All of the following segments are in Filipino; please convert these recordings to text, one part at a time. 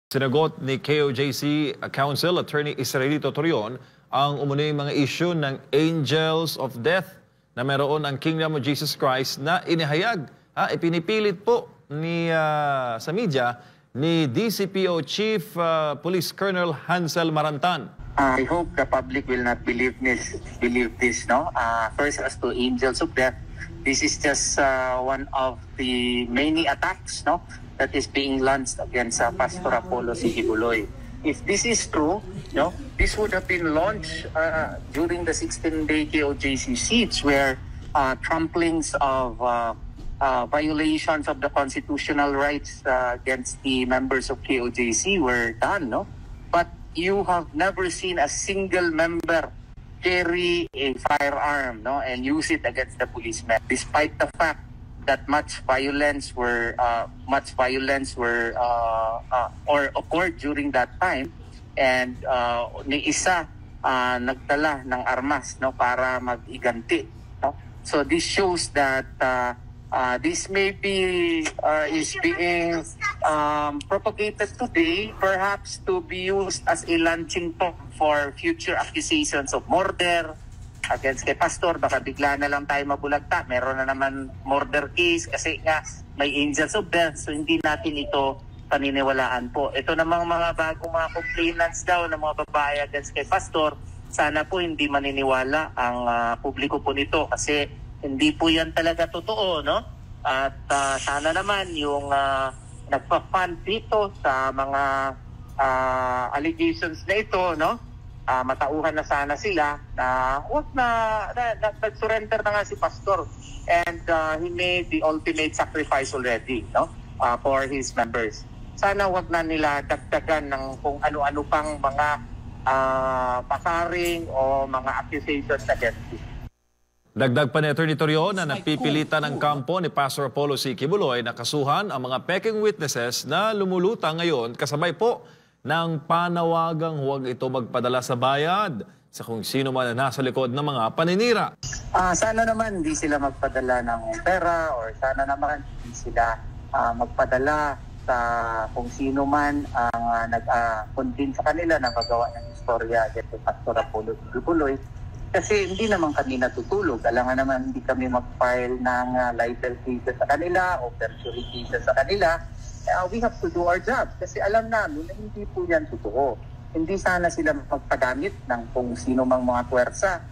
Sinagot ni KOJC Counsel Attorney Israelito Torion ang umunoy mga issue ng Angels of Death na meron ang Kingdom of Jesus Christ na inihayag, ipinipilit po sa media ni DCPO Chief Police Colonel Hansel Marantan. I hope the public will not believe this, no? First, as to Angels of Death, this is just one of the many attacks, no, that is being launched against Pastor Apollo C. Kibuloy. If this is true, no, this would have been launched during the 16-day KOJC siege, where tramplings of violations of the constitutional rights against the members of KOJC were done, no? But you have never seen a single member carry a firearm, no, and use it against the policemen, despite the fact that much violence occurred during that time, and ni isa nagdala ng armas, no, para mag-iganti, no? So this shows that this may be is being propagated today, perhaps to be used as a launching pad for future accusations of murder against kay Pastor. Baka bigla na lang tayo mabulagta, meron na naman murder case kasi nga may Angels of Death, so hindi natin ito paniniwalaan po. Ito namang mga bagong mga complainants daw ng mga babae against kay Pastor, sana po hindi maniniwala ang publiko po nito kasi hindi po yan talaga totoo, no? At sana naman yung nagpa-fund dito sa mga allegations na ito, no? Matauhan na sana sila na wag na nag-surrender na nga si Pastor, and he made the ultimate sacrifice already, no, for his members. Sana wag na nila dagdagan ng kung ano-ano pang mga pasaring o mga accusations against him. Dagdag pa ni Atty. Torion na napipilitan ng kampo ni Pastor Apollo C. Kibuloy na kasuhan ang mga peking witnesses na lumulutang ngayon kasabay po ng panawagang huwag ito magpadala sa bayad sa kung sino man na nasa likod ng mga paninira. Sana naman hindi sila magpadala ng pera, or sana naman hindi sila magpadala sa kung sino man ang nag-convince sa kanila na magawa ng istorya against Pastor Apollo Kibuloy. Kasi hindi naman kami natutulog. Alam nga naman hindi kami mag-file ng libel cases sa kanila o perjury cases sa kanila. We have to do our job kasi alam namin na hindi po yan totoo. Hindi sana sila magpagamit ng kung sino mang mga puwersa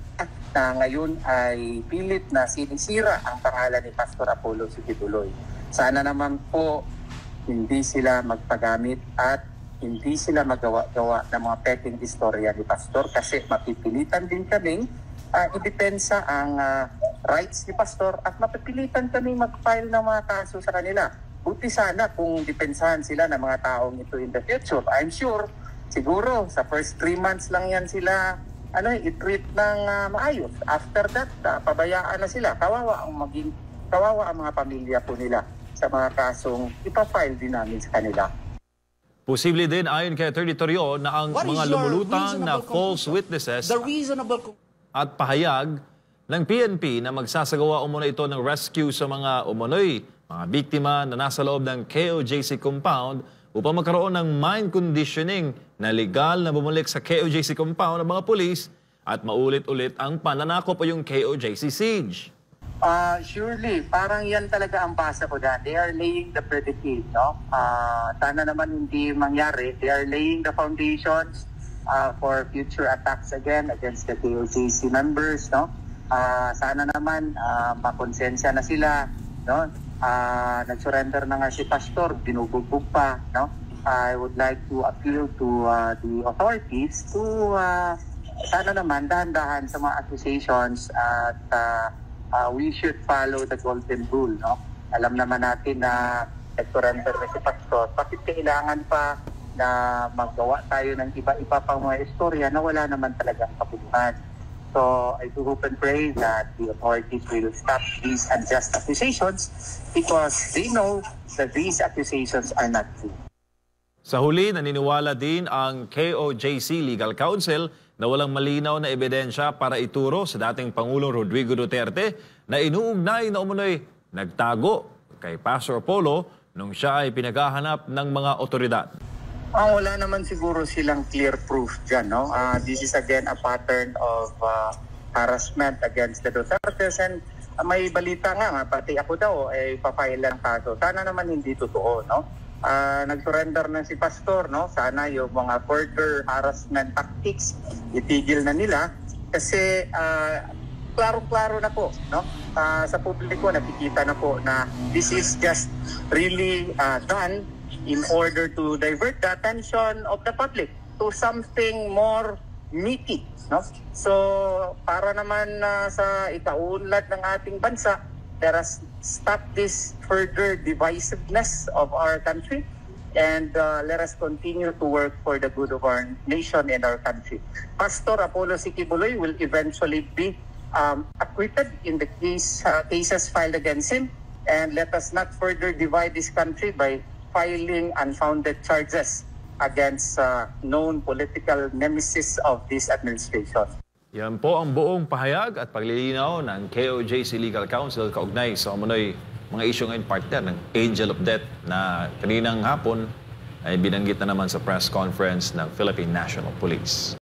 na ngayon ay pilit na sinisira ang pangalan ni Pastor Apollo C. Kibuloy. Sana naman po hindi sila magpagamit at hindi sila magawa-gawa ng mga peking istorya ni Pastor kasi mapipilitan din kaming idepensa ang rights ni Pastor at mapipilitan kami mag-file ng mga kaso sa kanila. Buti sana kung depensahan sila ng mga taong ito in the future. I'm sure, siguro, sa first 3 months lang yan sila i-treat ng maayos. After that, pabayaan na sila. Kawawa ang mga pamilya po nila sa mga kasong ipafile din namin sa kanila. Posible din ayon kay Atty. Torion na ang mga lumulutang na false witnesses at pahayag ng PNP na magsasagawa umano ito ng rescue sa mga mga biktima na nasa loob ng KOJC compound upang magkaroon ng mind conditioning na legal na bumalik sa KOJC compound ng mga pulis at maulit-ulit ang pananakop o yung KOJC siege. Surely, parang yan talaga ang basa ko dyan. They are laying the predicate, no? Sana naman hindi mangyari. They are laying the foundations for future attacks again against the KOJC members, no? Sana naman makonsensya na sila, no? Nag-surrender na nga si Pastor, binubugbog pa, no? I would like to appeal to the authorities to sana naman dahan-dahan sa mga accusations at we should follow the golden rule, no? Alam naman natin na nag-surrender na si Pastor, bakit kailangan pa na magawa tayo ng iba-iba pang mga istorya na wala naman talagang kabuluhan. So I do hope and pray that the authorities will stop these unjust accusations because they know that these accusations are not true. Sa huli, naniniwala din ang KOJC Legal Counsel na walang malinaw na ebidensya para ituro sa dating Pangulong Rodrigo Duterte na inuugnay na umunoy nagtago kay Pastor Apollo nung siya ay pinaghahanap ng mga otoridad. Wala naman siguro silang clear proof dyan, no? This is again a pattern of harassment against the Dutertes, and may balita nga, pati ako daw papile ng kaso. Sana naman hindi totoo, no? Nag-surrender na si Pastor, no? Sana yung mga further harassment tactics itigil na nila kasi klaro-klaro na po, no? Sa publiko nakikita na po na this is just really done in order to divert the attention of the public to something more meaty, no? So para naman sa itaunlad ng ating bansa, let us stop this further divisiveness of our country, and let us continue to work for the good of our nation and our country. Pastor Apollo C. Quiboloy will eventually be acquitted in the cases filed against him, and let us not further divide this country by filing unfounded charges against known political nemesis of this administration. Yan po ang buong pahayag at paglilinaw ng KOJC Legal Counsel kaugnay sa umunoy mga isyu ngayon, partner ng Angel of Death na kaninang hapon ay binanggit na naman sa press conference ng Philippine National Police.